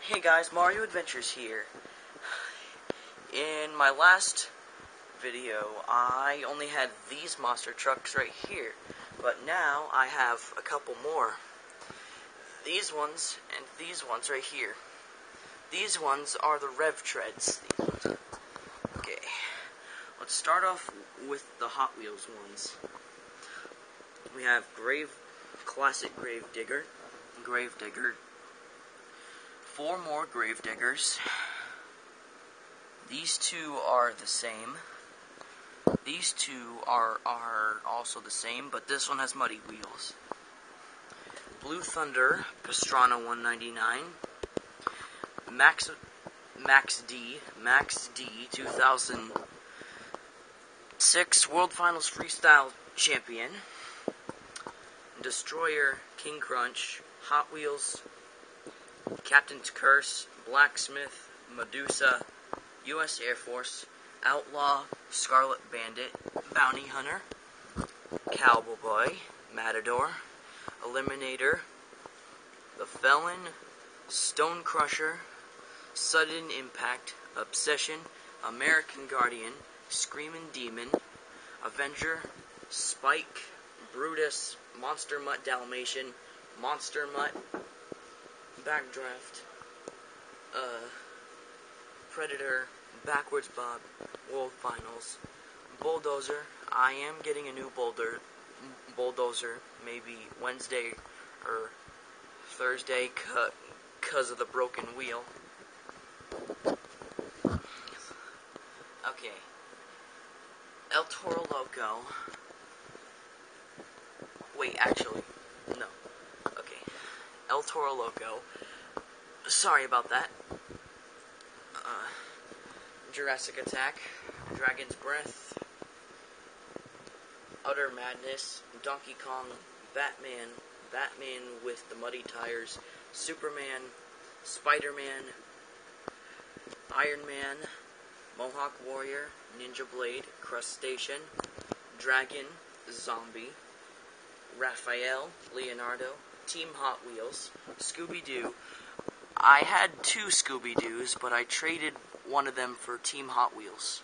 Hey guys, Mario Adventures here. In my last video, I only had these monster trucks right here, but now I have a couple more. These ones and these ones right here. These ones are the Rev Treads. Okay, let's start off with the Hot Wheels ones. We have Classic Gravedigger, 4 more Gravediggers. These two are the same. These two are also the same, but this one has muddy wheels. Blue Thunder, Pastrana 199. Max D 2006 World Finals Freestyle Champion. Destroyer, King Crunch, Hot Wheels, Captain's Curse, Blacksmith, Medusa, U.S. Air Force, Outlaw, Scarlet Bandit, Bounty Hunter, Cowboy, Matador, Eliminator, The Felon, Stone Crusher, Sudden Impact, Obsession, American Guardian, Screamin' Demon, Avenger, Spike, Brutus, Monster Mutt Dalmatian, Monster Mutt, Backdraft, Predator, Backwards Bob, World Finals, Bulldozer. I am getting a new Bulldozer, maybe Wednesday or Thursday, because of the broken wheel. Okay. El Toro Loco. Wait, actually, no. Okay. El Toro Loco. Sorry about that. Jurassic Attack, Dragon's Breath, Utter Madness, Donkey Kong, Batman with the muddy tires, Superman, Spider-Man, Iron Man, Mohawk Warrior, Ninja Blade, Crustacean, Dragon, Zombie, Raphael, Leonardo, Team Hot Wheels, Scooby-Doo. I had 2 Scooby-Doos, but I traded one of them for Team Hot Wheels.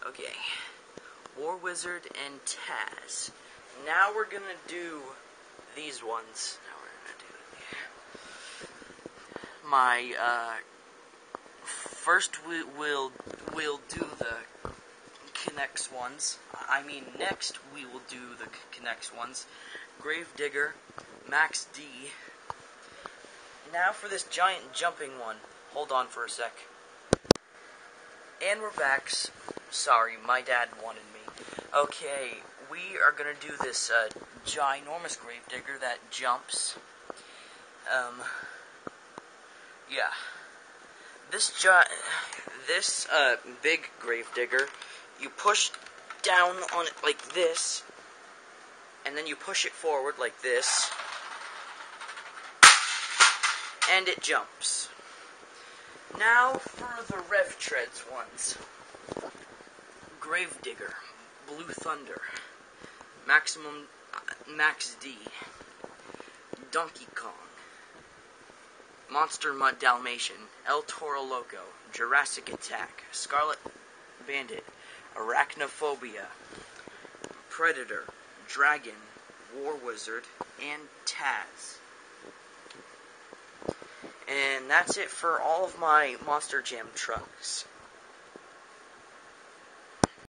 Okay. War Wizard and Taz. Now we're gonna do these ones. First we'll do the Connects ones. Next we will do the Connects ones. Gravedigger, Max D. Now for this giant jumping one. Hold on for a sec. And we're back. Sorry, my dad wanted me. Okay, we are gonna do this ginormous Gravedigger that jumps. Yeah. This big Gravedigger, you push down on it like this, and then you push it forward like this, and it jumps. Now for the Rev Treads ones. Gravedigger, Blue Thunder, Max D, Donkey Kong, Monster Mutt Dalmatian, El Toro Loco, Jurassic Attack, Scarlet Bandit, Arachnophobia, Predator, Dragon, War Wizard, and Taz. And that's it for all of my Monster Jam trucks.